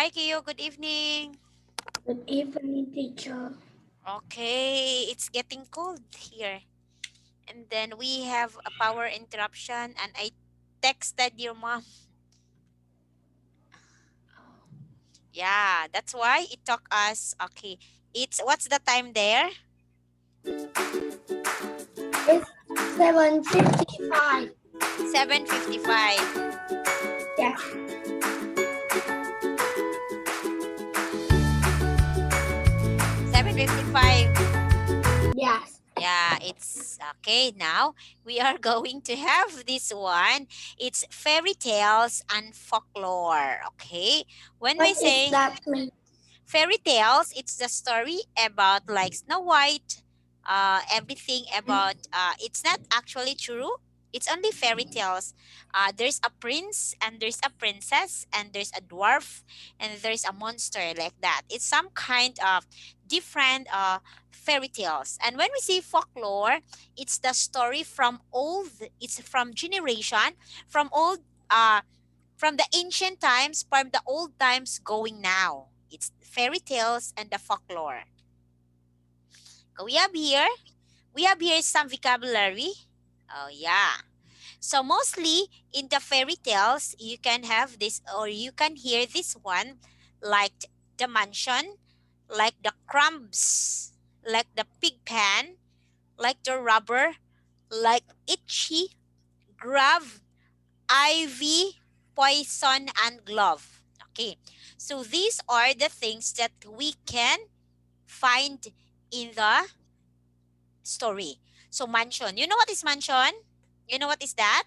Hi, Kiyo. Good evening. Good evening, teacher. Okay, it's getting cold here. And then we have a power interruption, and I texted your mom. Yeah, that's why it took us. Okay, what's the time there? It's 7:55. 7:55. Yeah. 7:55. Yes. Yeah, it's okay. Now we are going to have this one. It's fairy tales and folklore. Okay, when we What is say that mean? fairy tales, it's the story about like Snow White, everything about it's not actually true. It's only fairy tales. There's a prince and there's a princess and there's a dwarf and there's a monster like that. It's some kind of different fairy tales. And when we say folklore, it's the story from old, it's from generation, from old from the ancient times, from the old times going now. It's fairy tales and the folklore. So we have here some vocabulary. Oh yeah. So mostly in the fairy tales, you can have this or you can hear this one like the mansion, like the crumbs, like the pig pan, like the rubber, like itchy, grave, ivy, poison, and glove. Okay, so these are the things that we can find in the story. So mansion, you know what is mansion? You know what is that?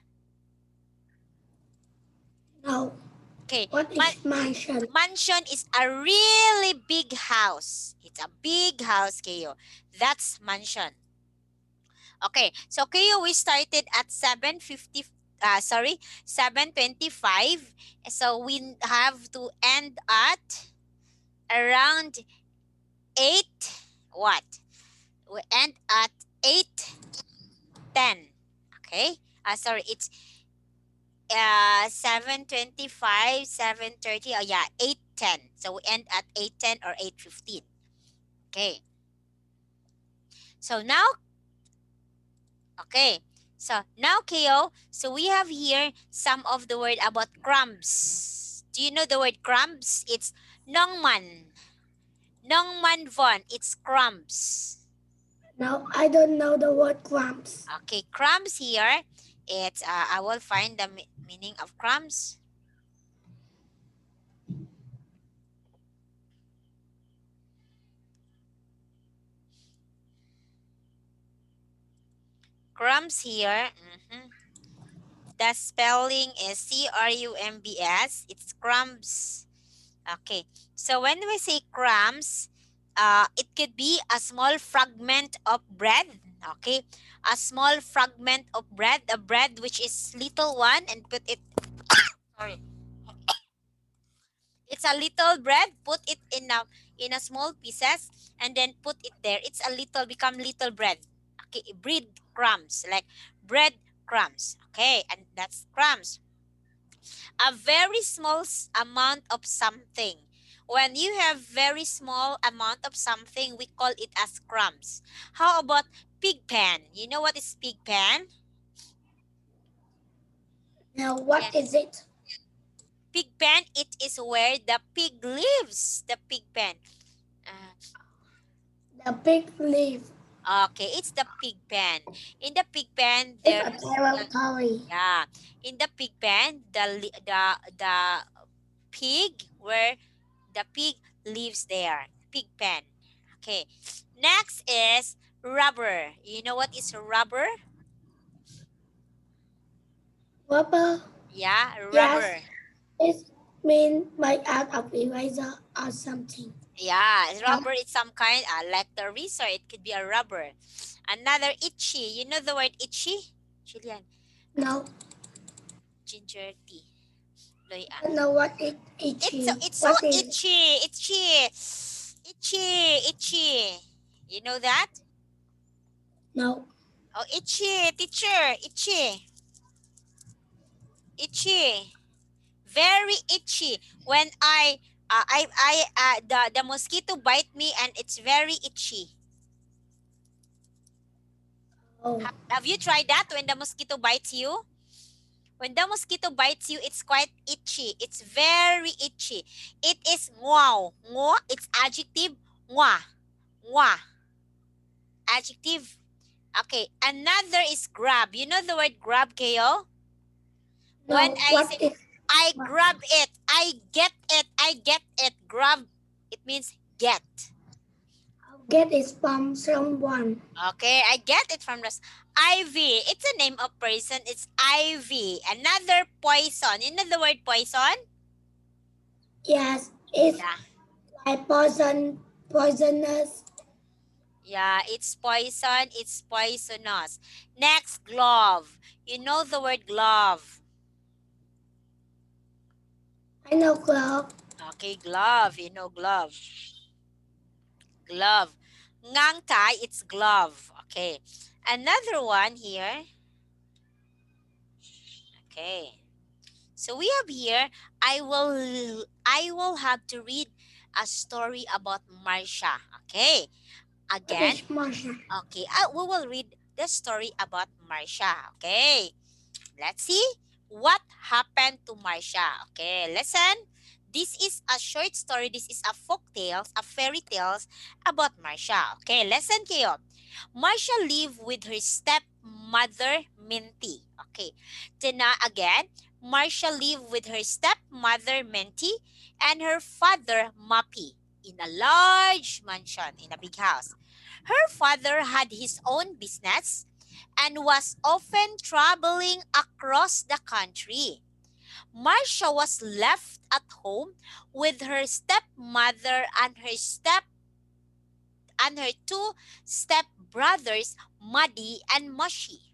No. Okay, What is mansion? mansion is a really big house. It's a big house, Kayo. That's mansion. Okay, so Kayo, we started at 7:50. Sorry, 7:25. So we have to end at around 8 what? We end at 8:10. Okay? Sorry, it's 7:25, 7:30. Oh yeah, 8:10. So we end at 8:10 or 8:15. Okay. So now, okay. So now, Ko, so we have here some of the word about crumbs. Do you know the word crumbs? It's nongman. Nongman von. It's crumbs. No, I don't know the word crumbs. Okay, crumbs here. It's I will find the meaning of crumbs. Crumbs here. The spelling is crumbs. It's crumbs. Okay. So when we say crumbs, it could be a small fragment of bread. Okay, a small fragment of bread, a bread which is little one, and put it. Sorry. It's a little bread. Put it in a small pieces and then put it there. It's a little become little bread. Okay, bread crumbs like bread crumbs. Okay, and that's crumbs. A very small amount of something. When you have very small amount of something, we call it as crumbs. How about pig pen? You know what is pig pen? Now, what Yes. is it? Pig pen, it is where the pig lives. The pig pen. Uh, The big leaf. Okay, it's the pig pen. In the pig pen, It's a there's territory. yeah. In the pig pen, the pig where the pig lives there. Pig pen. Okay. Next is rubber. You know what is rubber? Rubber. Yeah, Yes. rubber. It's mean made out of eraser or something. Yeah, Yeah. rubber is some kind like the razor. It could be a rubber. Another itchy. You know the word itchy? Julian, No, ginger tea. Loy, I don't know what it itchy. it's so What is itchy, itchy, itchy, itchy. You know that? no? Oh, itchy, teacher, itchy, itchy, very itchy. When I The mosquito bite me and it's very itchy. Oh, Have you tried that when the mosquito bites you? When the mosquito bites you, it's quite itchy. It's very itchy. It is wow. Ngo, it's adjective. Ngwa. Ngwa. Adjective. Okay. Another is grab. You know the word grab, Keo? When no. I What say, is I what? grab it, I get it, I get it. Grab, it means get. Get is from someone. Okay, I get it from this. Ivy, it's a name of person. It's Ivy. Another poison. You know the word poison? Yes, it's Yeah. like poisonous. Yeah, it's poison. It's poisonous. Next, glove. You know the word glove. I know glove. Okay, glove. You know glove. Glove. Ngangka, it's glove. Okay. Another one here. Okay. So we have here, I will have to read a story about Marcia. Okay. What Again, is Martian? okay. We will read the story about Marcia. Okay. Let's see what happened to Marcia. Okay, listen. This is a short story. This is a folk tales, a fairy tales about Marcia. Okay, listen kayo. Marcia lived with her stepmother Minty. Okay, Tina again. Marcia lived with her stepmother Minty and her father Mappy in a large mansion in a big house. Her father had his own business and was often traveling across the country. Marcia was left at home with her stepmother and her two stepbrothers, Muddy and Mushy.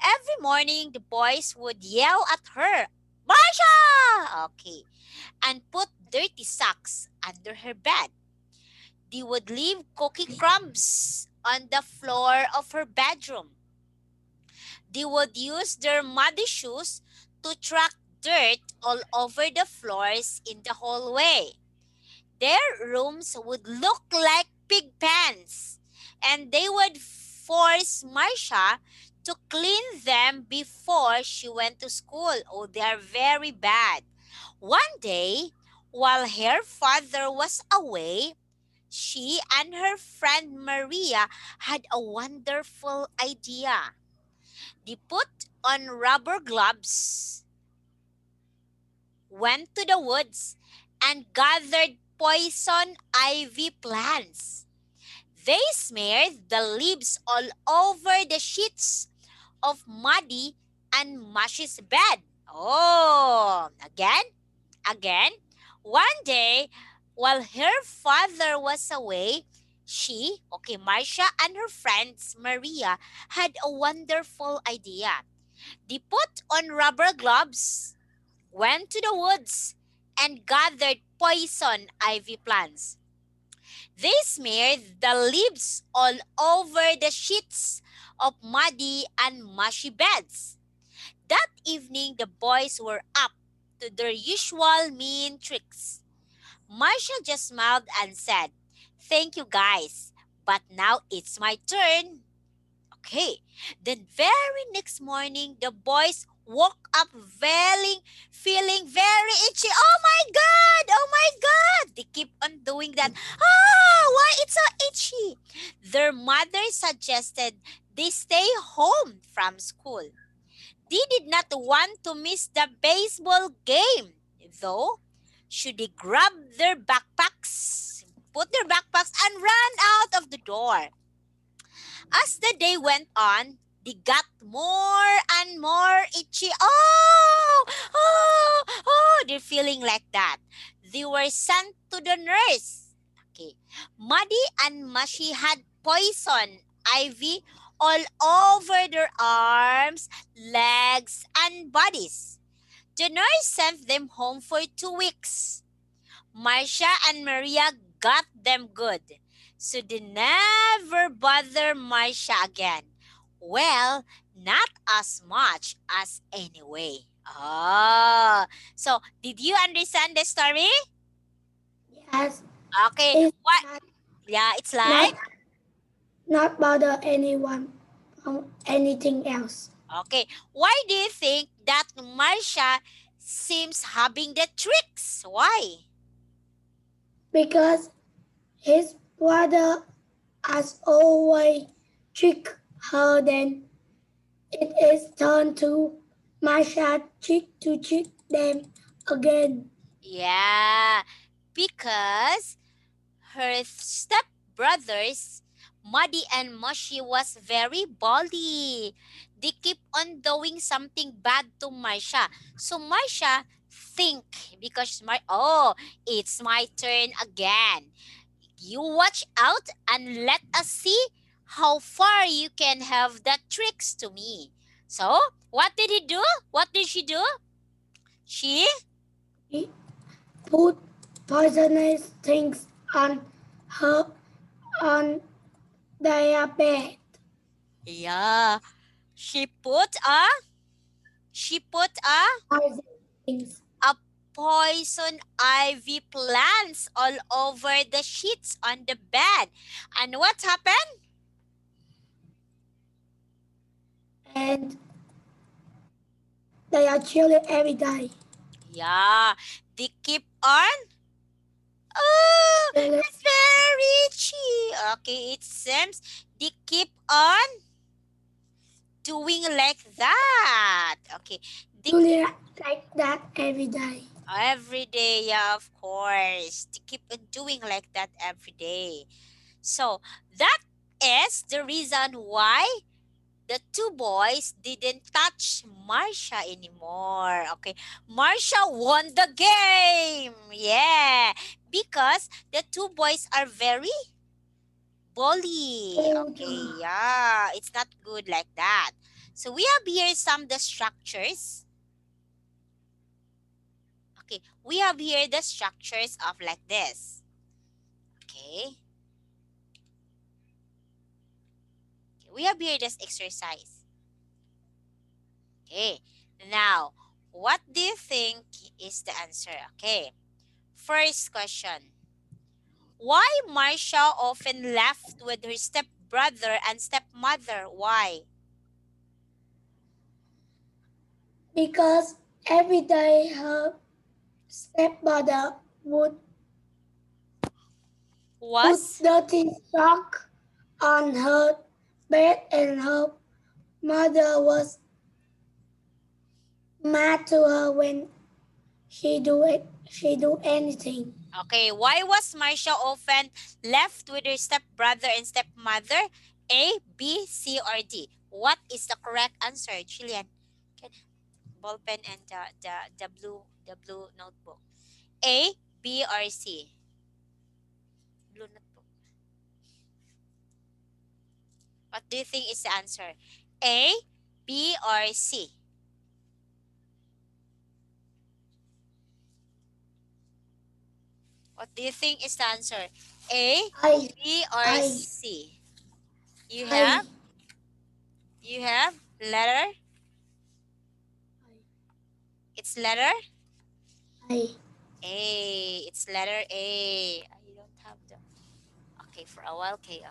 Every morning the boys would yell at her, Marcia! Okay, and put dirty socks under her bed. They would leave cookie crumbs on the floor of her bedroom. They would use their muddy shoes to track dirt all over the floors in the hallway. Their rooms would look like pig pens, and they would force Marcia to clean them before she went to school. Oh, they are very bad. One day, while her father was away, she and her friend Maria had a wonderful idea. They put on rubber gloves, went to the woods, and gathered poison ivy plants. They smeared the leaves all over the sheets of Muddy and Mushy's bed. Oh, again. One day, while her father was away, Marcia and her friends Maria had a wonderful idea. They put on rubber gloves, went to the woods, and gathered poison ivy plants. They smeared the leaves all over the sheets of muddy and mushy beds. That evening, the boys were up to their usual mean tricks. Marcia just smiled and said, Thank you guys, but now it's my turn. Okay. Then very next morning, the boys woke up feeling very itchy. Oh my God! Oh my God! They keep on doing that. Ah, why it's so itchy? Their mother suggested they stay home from school. They did not want to miss the baseball game, though. Should they grab their backpacks, put their backpacks, and run out of the door? As the day went on, they got more and more itchy. They're feeling like that. They were sent to the nurse. Okay. Muddy and Mushy had poison ivy all over their arms, legs, and bodies. The nurse sent them home for 2 weeks. Marcia and Maria got them good. So they never bother Marcia again. Well, not as much as anyway. Oh, so did you understand the story? as Okay, it what? had Yeah, it's like. not not bother anyone from anything else. Okay, why do you think that Marsha seems having the tricks? Why? Because his brother has always tricked her, then it is turn to Masha trick to trick them again. Yeah, because her step brothers, Muddy and Mushy, was very bally. They keep on doing something bad to Marsha. So Marsha think because oh, it's my turn again. You watch out and let us see how far you can have the tricks to me. So, what did he do? What did she do? She, He put poisonous things on her on their bed. yeah, she put a, she put Poison things. a poison ivy plants all over the sheets on the bed. And what happened? And they are chilling every day. Yeah, they keep on. Oh, Chilling. it's very cheap. Okay, it seems they keep on doing like that. Okay, they keep Chilling like that every day. every day. Yeah, of course. They keep on doing like that every day. So that is the reason why the two boys didn't touch Marsha anymore. Okay, Marsha won the game. Yeah, because the two boys are very bully. Chilling Okay, yeah, it's not good like that. So we have here some the structures. Okay, we have here the structures of like this. Okay, we have here this exercise. Okay, now what do you think is the answer? Okay, first question. Why Marcia often left with her stepbrother and stepmother? Why? because every day her stepmother would put Was? dirty sock on her bed and her mother was mad to her when she do anything. Okay, why was Marcia often left with her stepbrother and stepmother? A, B, C, or D? What is the correct answer, Julian? Can ball pen and the blue notebook. A, B, or C? Blue notebook. What do you think is the answer? A, B, or C? What do you think is the answer? A, I B, or I C? You I have you have letter. It's letter I A. It's letter A. I don't have the. Okay, for a while, okay.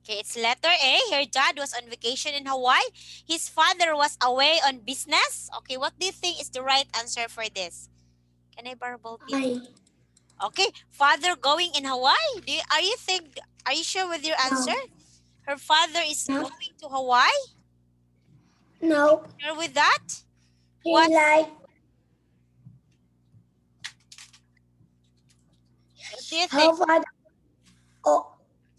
Okay, it's letter A. Her dad was on vacation in Hawaii. His father was away on business. Okay, what do you think is the right answer for this? Can I borrow ball pen? I Okay, father going in Hawaii. Are you think? Are you sure with your answer? no Her father is no going to Hawaii. no Sure with that? he Was like what do you think? her father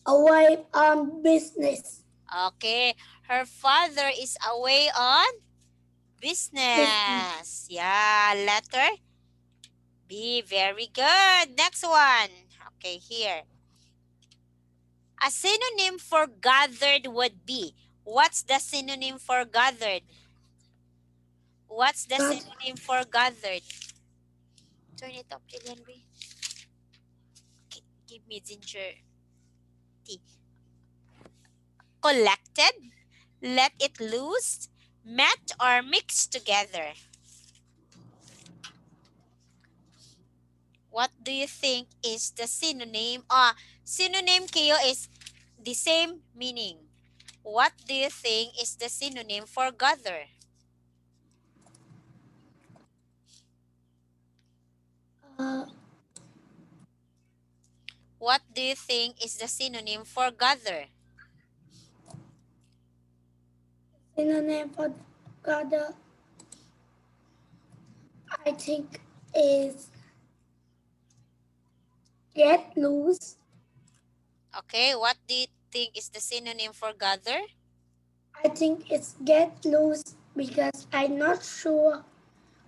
away on business Okay, her father is away on business business. Yeah, letter B. Very good. Next one. Okay, here. A synonym for gathered would be. What's the synonym for gathered? What's the God synonym for gathered? Turn it up, Jillian. Give me ginger tea. collected, let it loose, met or mixed together. What do you think is the synonym? Synonym, Kyo, is the same meaning. What do you think is the synonym for gather? Uh, What do you think is the synonym for gather? Synonym for gather, I think, is get loose. Okay, what do you think is the synonym for gather? I think it's get loose because I'm not sure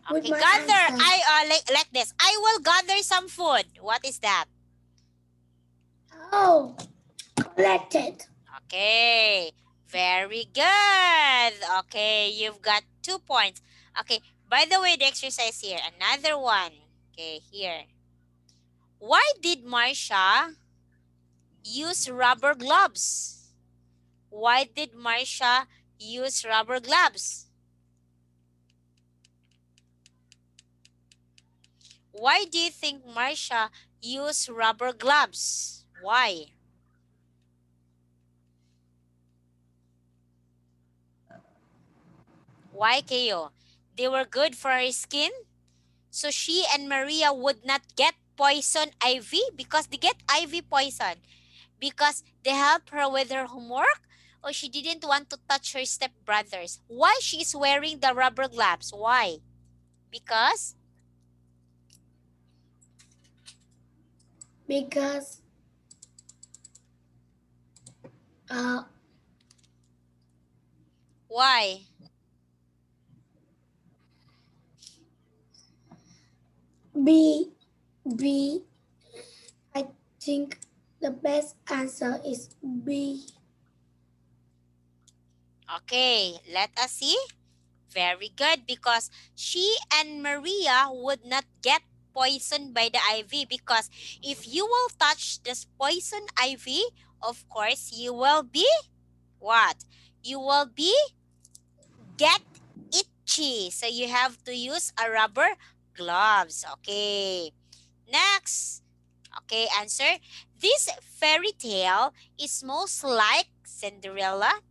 with Okay, my gather. answer. Like this. I will gather some food. What is that? Oh, collected. Okay, very good. Okay, you've got 2 points. Okay, by the way, the exercise here, another one. Okay, here. Why did Marcia use rubber gloves? Why did Marcia use rubber gloves? Why do you think Marcia used rubber gloves? Why? Why, Keo? They were good for her skin? So she and Maria would not get poison ivy because they get ivy poison because they help her with her homework, or she didn't want to touch her stepbrothers. Why she is wearing the rubber gloves? Why? Because Because uh, why? B, B, I think the best answer is B. Okay, let us see. Very good because she and Maria would not get poisoned by the ivy because if you will touch this poison ivy, of course you will be what? You will be get itchy. So you have to use a rubber gloves. Okay. Next. Okay, answer. This fairy tale is most like Cinderella,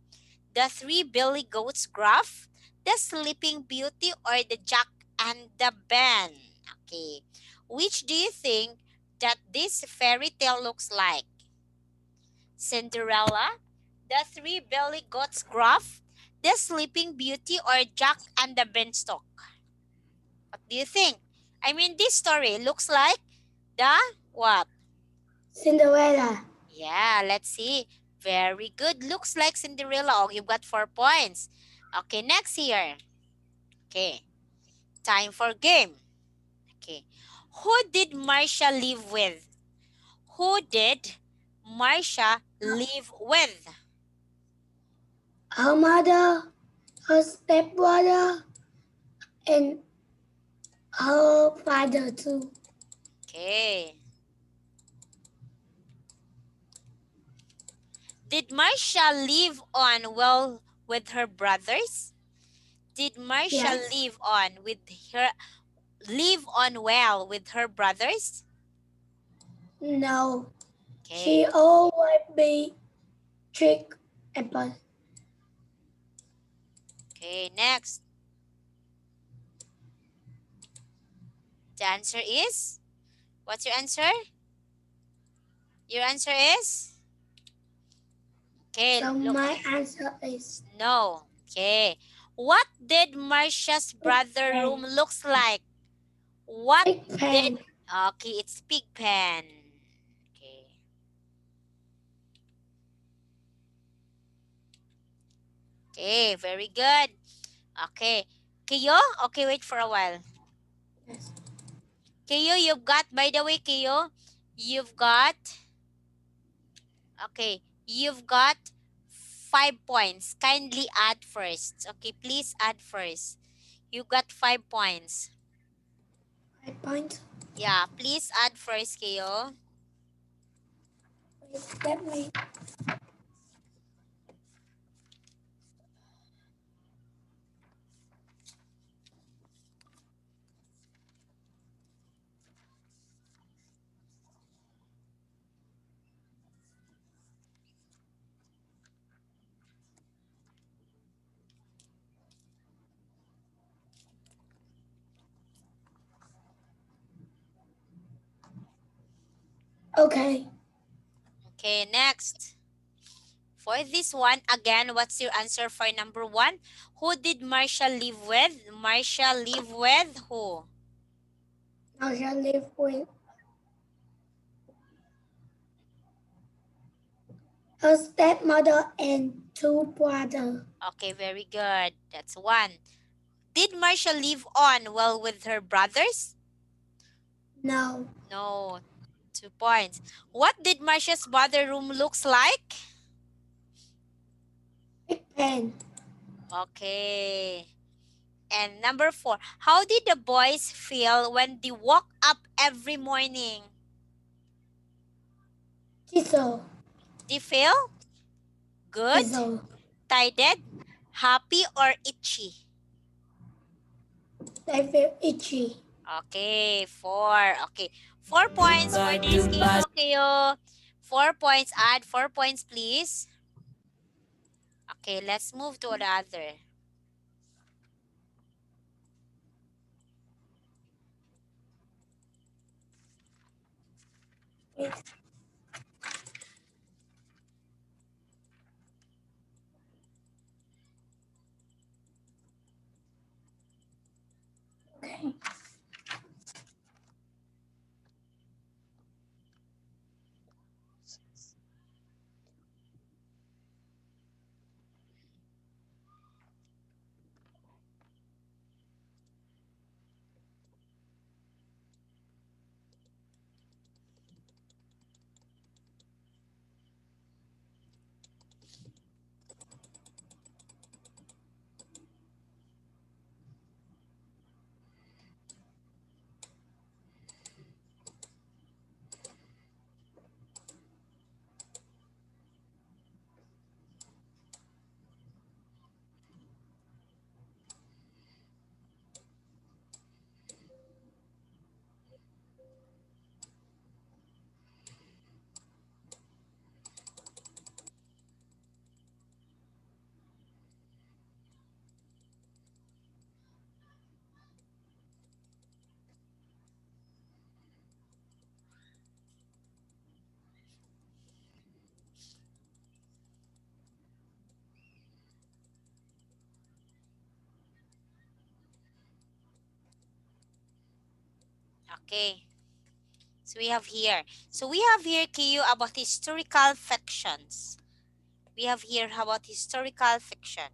the Three Billy Goats Gruff, the Sleeping Beauty, or the Jack and the Ben. Okay. Which do you think that this fairy tale looks like? Cinderella, the Three Billy Goats Gruff, the Sleeping Beauty, or Jack and the Beanstalk? What do you think? I mean, this story looks like the what? Cinderella. Yeah, let's see. Very good. Looks like Cinderella. Oh, you've got 4 points. Okay, next here. Okay, time for game. Okay. Who did Marcia live with? Who did Marcia live with? Her mother, her stepbrother, and her father too. Okay. Did Marcia live on well with her brothers? Did Marcia Yes. live on well with her brothers? No. She Okay. always be trick apple. Okay, next. The answer is? What's your answer? Your answer is? Okay, So look. my answer is No. Okay. What did Marcia's big brother room pen. looks like? What Big did pen. Okay, it's pig pen. Okay. Okay, very good. Okay. Kiyo? Okay, wait for a while. Yes. Kiyo, you've got, by the way, Kiyo, you've got, okay, you've got 5 points. Kindly add first. Okay, please add first. You got 5 points. 5 points. Yeah, please add first, Kiyo. Wait, let me. Okay. Okay, next. For this one, again, what's your answer for number one? Who did Marcia live with? Marcia live with who? I shall live with her stepmother and two brothers. Okay, very good. That's one. Did Marcia live on well with her brothers? No. No. 2 points. What did Marcia's mother room looks like? Big pen. Okay. And number four, how did the boys feel when they woke up every morning? Chisel. They feel good, Chisel. tired, happy, or itchy? They feel itchy. Okay, four. Okay, 4 points for this, Keo. Keo. 4 points. Add 4 points, please. Okay, let's move to the other. Okay. Okay, so we have here. So we have here, Keo, about historical fictions. We have here about historical fiction.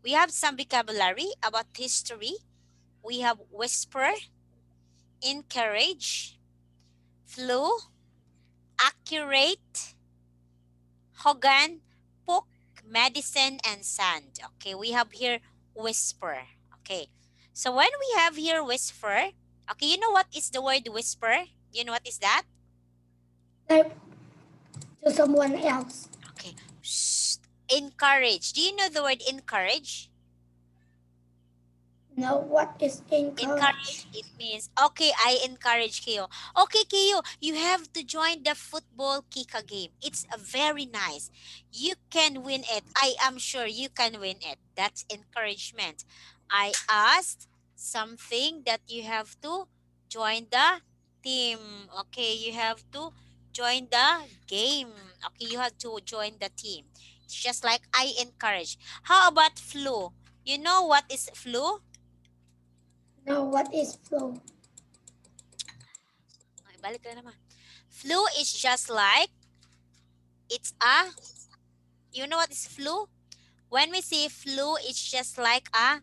We have some vocabulary about history. We have whisper, encourage, flu, accurate, Hogan, poke, medicine, and sand. Okay, we have here whisper. Okay, so when we have here whisper, okay, you know what is the word whisper? You know what is that? Like to someone else. Okay, shh, encourage. Do you know the word encourage? Know what is Encourage, encouraged. it means, okay, I encourage Keo. Okay, Keo, you have to join the football Kika game. It's very nice. You can win it. I am sure you can win it. That's encouragement. I asked something that you have to join the team. Okay, you have to join the game. Okay, you have to join the team. It's just like I encourage. How about flu? You know what is flu? Know what is flow. Ay, balik ka naman. Flu is just like, it's a, you know what is flu? When we say flu, it's just like a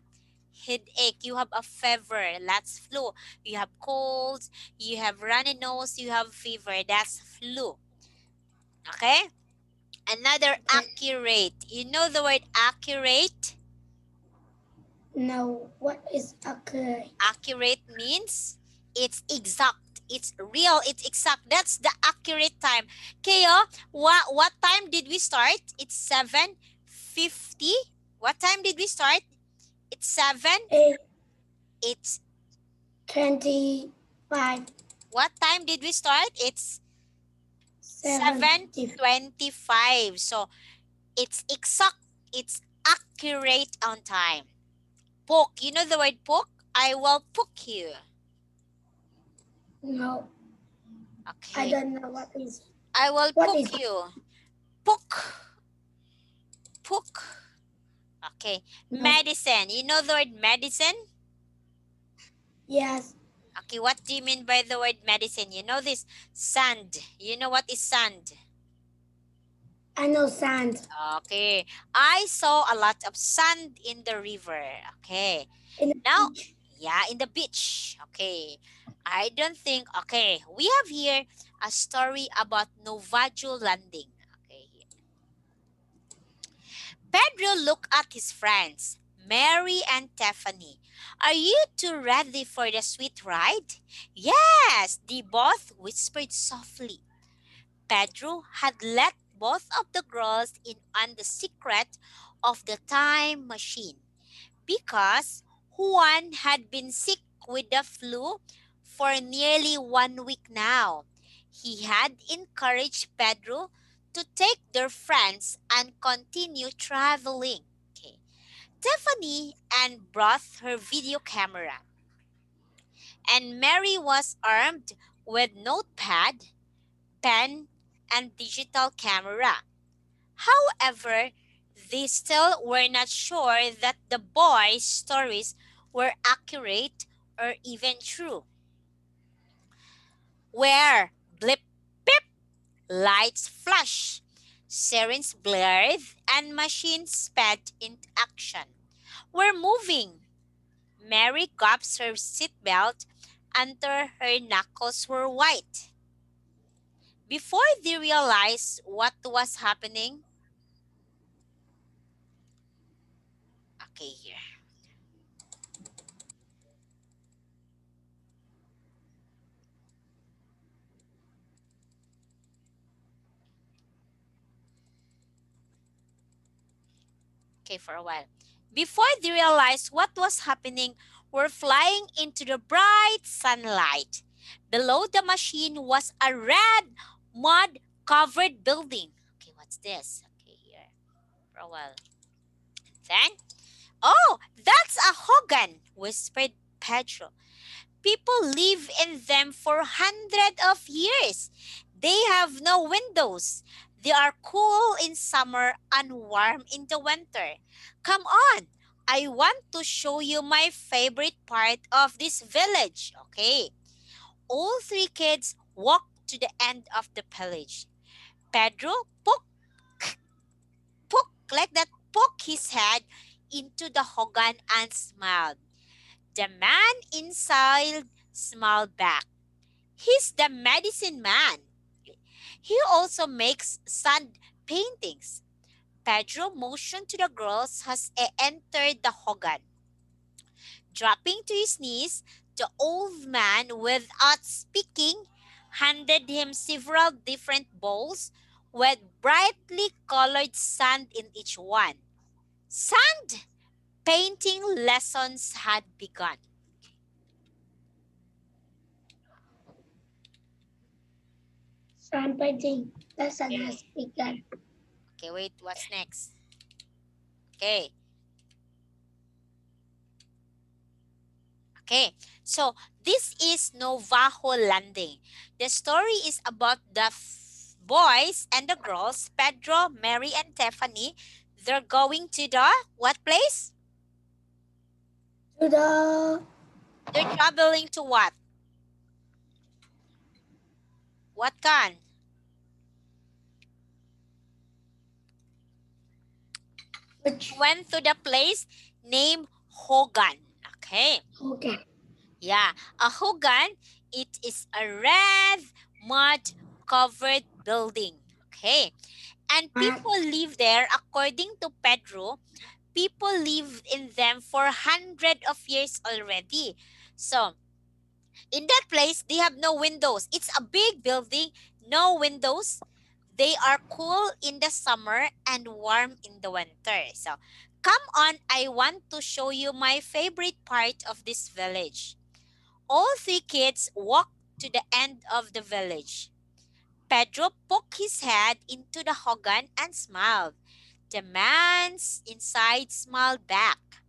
headache. You have a fever. That's flu. You have colds, you have runny nose, you have fever. That's flu. Okay? Another Okay. accurate. You know the word accurate? Know what is accurate. Accurate means it's exact. It's real. It's exact. That's the accurate time. Kaya, what time did we start? It's 7:50. What time did we start? It's 7. A It's 25. what time did we start? It's 70. 7:25. So it's exact. It's accurate on time. Poke. You know the word poke? I will poke you. No. I Okay. don't know I will what poke is you. Poke. Poke. Okay. no. Medicine. You know the word medicine? Yes, Okay, what do you mean by the word medicine? You know this sand. You know what is sand? I know sand Okay. I saw a lot of sand in the river. Okay. in the Now, beach. yeah, in the beach. Okay. I don't think, okay, we have here a story about Novajo landing. Okay. Pedro looked at his friends, Mary and Tiffany. Are you two ready for the sweet ride? Yes, they both whispered softly. Pedro had let both of the girls in on the secret of the time machine because Juan had been sick with the flu for nearly 1 week now. He had encouraged Pedro to take their friends and continue traveling. Okay. Tiffany and brought her video camera, and Mary was armed with notepad, pen, and digital camera. However, they still were not sure that the boys' stories were accurate or even true. Where blip pip lights flash, sirens blared, and machines sped into action. We're moving. Mary grabs her seatbelt until her knuckles were white. Before they realized what was happening, okay, here. Okay, for a while. Before they realized what was happening, we're flying into the bright sunlight. Below the machine was a red, mud covered building. Okay, what's this? Okay, here. For a while. Then, oh, that's a Hogan, whispered Pedro. People live in them for hundreds of years. They have no windows. They are cool in summer and warm in the winter. Come on. I want to show you my favorite part of this village. Okay. All three kids walked to the end of the village. Pedro like that, poked his head into the hogan and smiled. The man inside smiled back. He's the medicine man. He also makes sand paintings. Pedro motioned to the girls as he entered the hogan. Dropping to his knees, the old man, without speaking, handed him several different bowls with brightly colored sand in each one. Sand painting lessons had begun. Sand painting lesson Okay, has begun. okay, wait, what's next? Okay, okay. So this is Novajo Landing. The story is about the boys and the girls, Pedro, Mary, and Tiffany. They're going to the what place? To the They're traveling to what? What can? which Went to the place named Hogan. Okay. okay. Yeah, a hogan, it is a red mud covered building. Okay. And Mat people live there according to Pedro. People live in them for hundred of years already. So in that place, they have no windows. It's a big building, no windows. They are cool in the summer and warm in the winter. So come on, I want to show you my favorite part of this village. All three kids walked to the end of the village. Pedro poked his head into the hogan and smiled. The man inside smiled back.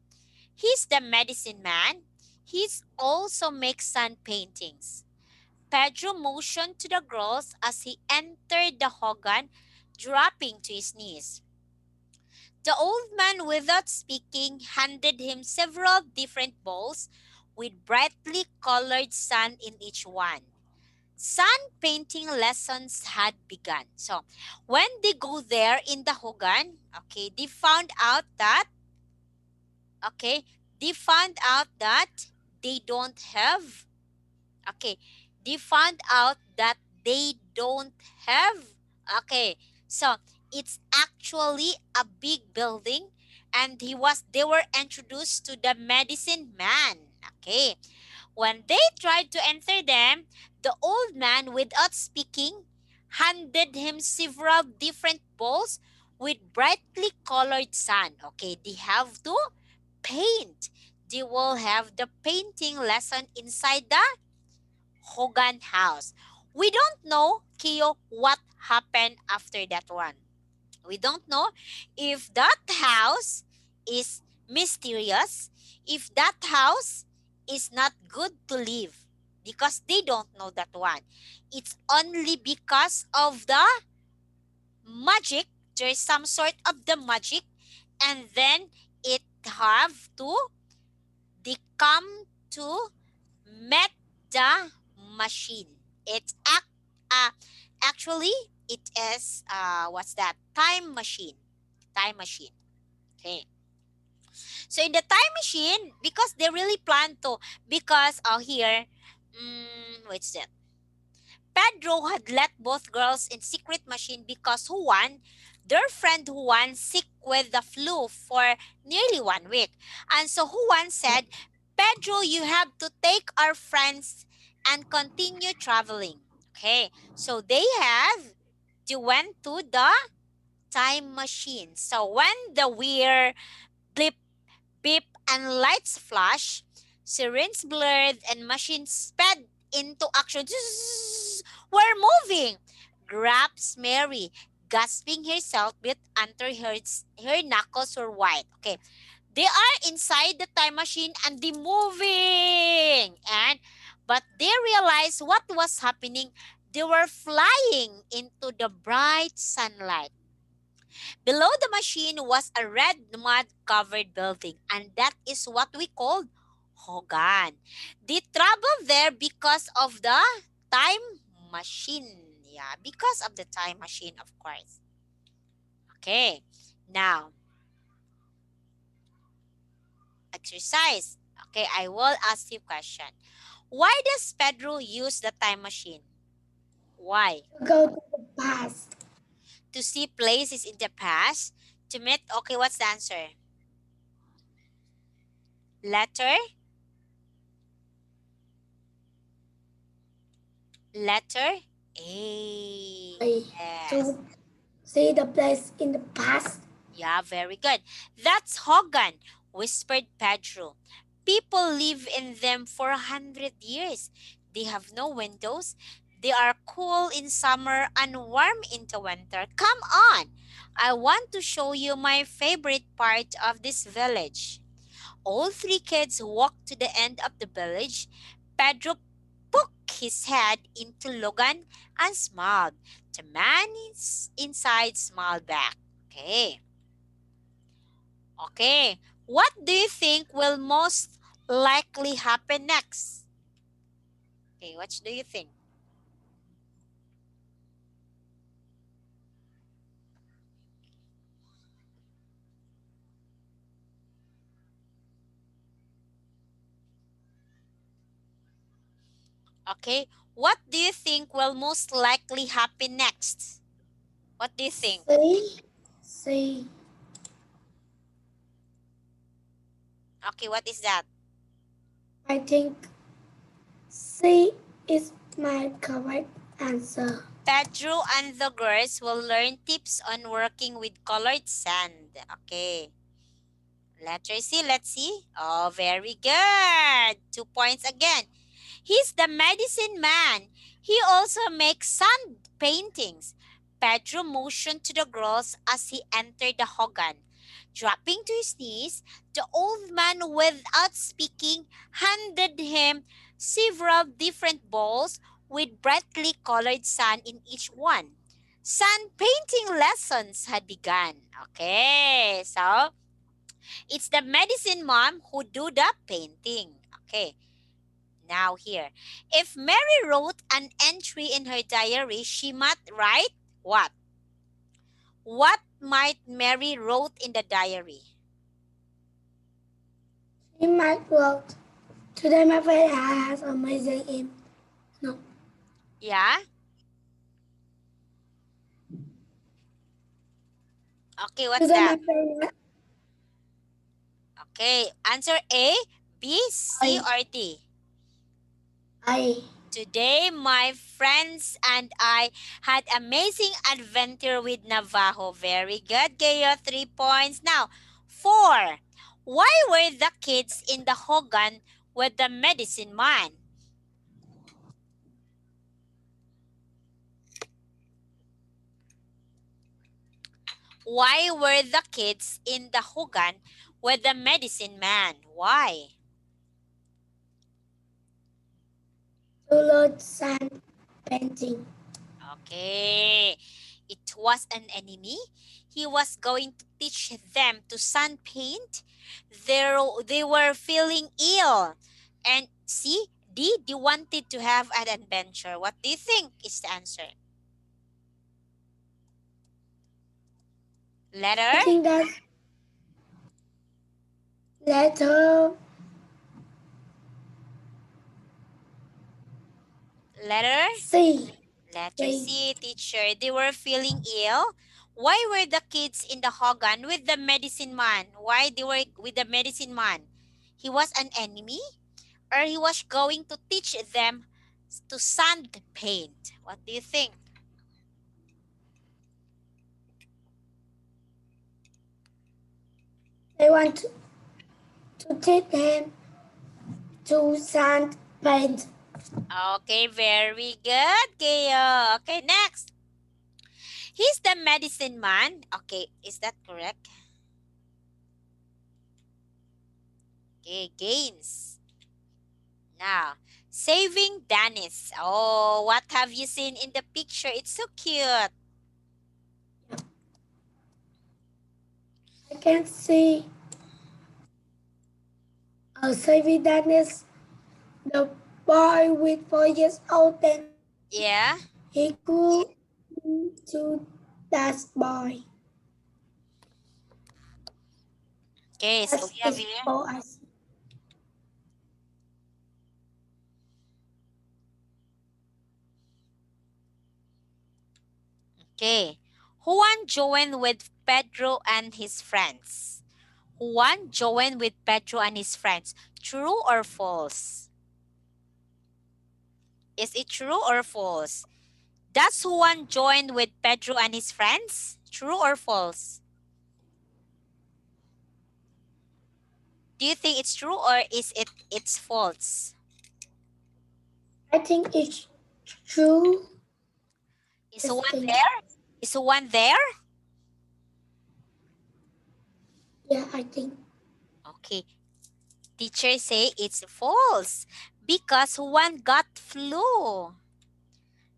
He's the medicine man. He also makes sun paintings. Pedro motioned to the girls as he entered the hogan, dropping to his knees. The old man, without speaking, handed him several different bowls with brightly colored sand in each one. Sun painting lessons had begun. So, when they go there in the hogan, okay, okay, they found out that they don't have Okay, they found out that they don't have. Okay, so it's actually a big building, and they were introduced to the medicine man. Okay, when they tried to enter them, the old man, without speaking, handed him several different bowls with brightly colored sand. Okay, they have to paint. They will have the painting lesson inside the Hogan House. We don't know, Kyo, what happened after that one. We don't know if that house is mysterious, if that house is not good to live, because they don't know that one. It's only because of the magic, there's some sort of the magic, and then it have to, they come to met the machine. Uh, Actually, it is what's that? Time machine. Time machine. Okay. So in the time machine, because they really plan to, because here, what's that? Pedro had let both girls in secret machine because Juan, their friend Juan, sick with the flu for nearly 1 week. And so Juan said, Pedro, you have to take our friends and continue traveling. Okay, so they went to the time machine. So when the weird blip beep, and lights flash, sirens blurred, and machines sped into action. Zzz, we're moving! Grabs Mary, gasping herself bit under her knuckles were white. Okay, they are inside the time machine and they moving. But they realized what was happening. They were flying into the bright sunlight. Below the machine was a red mud-covered building, and that is what we called Hogan. They traveled there because of the time machine. Yeah, because of the time machine, of course. Okay, now, exercise. Okay, I will ask you a question. Why does Pedro use the time machine? Why? To go to the past. To see places in the past? To meet, okay, what's the answer? Letter? Letter A. I Yes. to see the place in the past. Yeah, very good. That's Hogan, whispered Pedro. People live in them for 100 years. They have no windows. They are cool in summer and warm into winter. Come on. I want to show you my favorite part of this village. All three kids walked to the end of the village. Pedro poked his head into Logan and smiled. The man inside smiled back. Okay. Okay. What do you think will most likely happen next? Okay, what do you think? Okay. What do you think will most likely happen next? What do you think? See, Okay, what is that? I think C is my correct answer. Pedro and the girls will learn tips on working with colored sand. Okay. Letter C, let's see. Oh, very good. 2 points again. He's the medicine man. He also makes sand paintings. Pedro motioned to the girls as he entered the hogan. Dropping to his knees, the old man, without speaking, handed him several different bowls with brightly colored sun in each one. Sun painting lessons had begun. Okay, so it's the medicine mom who do the painting. Okay, now here. If Mary wrote an entry in her diary, she might write what? What might Mary wrote in the diary? She might wrote, today my friend has amazing in. No. Yeah? Okay, what's Today that? my friend Okay, answer A, B, C, I or D. I Today, my friends and I had amazing adventure with Navajo. Very good, Gayo. 3 points. Now, 4. Why were the kids in the Hogan with the medicine man? Why were the kids in the Hogan with the medicine man? Why? to learn sand painting. Okay. It was an enemy. He was going to teach them to sun paint. They were feeling ill. And see, D, they wanted to have an adventure. What do you think is the answer? Letter? I think that letter Letter? C. Letter C. C, teacher. They were feeling ill. Why were the kids in the Hogan with the medicine man? Why they were with the medicine man? He was an enemy? Or he was going to teach them to sand paint? What do you think? They want to teach him to sand paint. Okay, very good, Gayo. Okay, next. He's the medicine man. Okay, is that correct? Okay, gains. Now, saving Dennis. Oh, what have you seen in the picture? It's so cute. I can see saving darkness. The boy with 4 years old then Yeah. he grew into that boy. Okay, so As we have is here. for us. Okay. Juan joined with Pedro and his friends. Juan joined with Pedro and his friends. True or false? Is it true or false? Does Juan join with Pedro and his friends? True or false? Do you think it's true or is it's false? I think it's true. Is I Juan think. there? Is Juan there? Yeah, I think. Okay. Teacher say it's false because Juan got flu.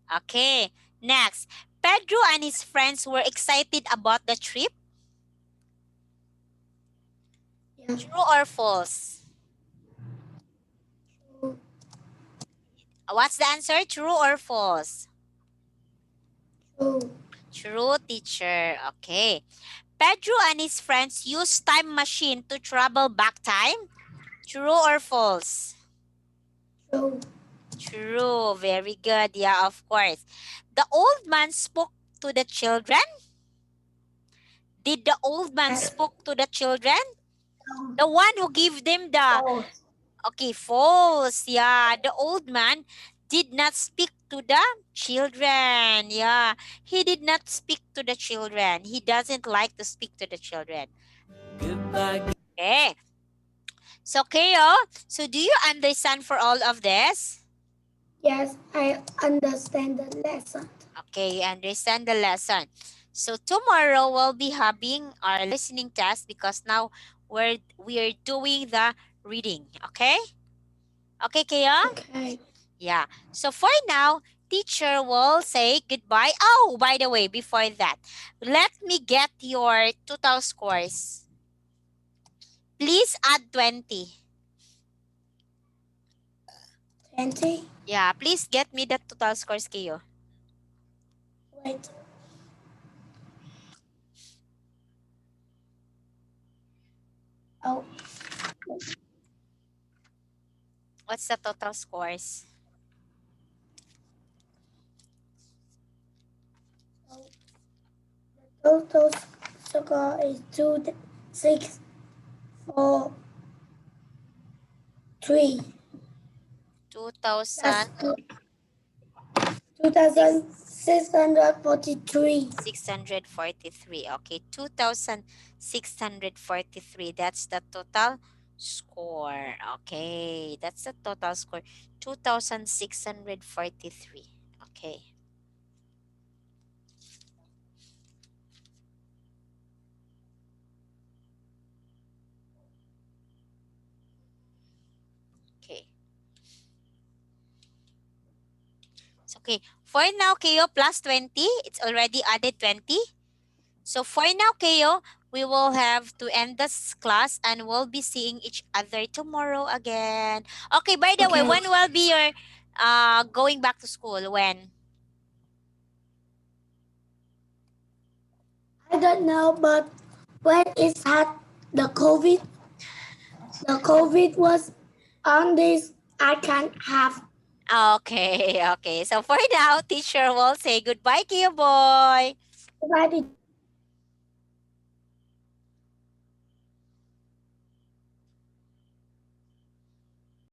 Okay. Next. Pedro and his friends were excited about the trip. Yeah, True or false? true. What's the answer? True or false? True. True, teacher. Okay. Pedro and his friends used time machine to travel back time. True or false? True. True. Very good. Yeah, of course. The old man spoke to the children. Did the old man Yes. spoke to the children? The one who gave them the False. okay, false. Yeah, the old man did not speak to the children. Yeah, he did not speak to the children. He doesn't like to speak to the children. Okay. So, Keo, so do you understand for all of this? Yes, I understand the lesson. Okay, you understand the lesson. So tomorrow we'll be having our listening test because now we are doing the reading. Okay? Okay, Keo? Okay. Yeah. So for now, teacher will say goodbye. Oh, by the way, before that, let me get your total scores. Please add 20. 20. Yeah, please get me the total scores, Kiyo. Wait. Oh, What's the total scores? oh. Total score is 2, 6, 4, 3. That's 2,643. 2,643. Okay, 2,643. That's the total score. Okay, that's the total score. 2,643. Okay, okay. So, okay, for now, Keo, plus 20. It's already added 20. So for now, Keo, we will have to end this class and we'll be seeing each other tomorrow again. Okay, by the way, Okay. when will be your going back to school? When? I don't know, but when it had the COVID was on this, I can't have. Okay, okay. So for now, teacher will say goodbye, Keo boy. Goodbye, teacher.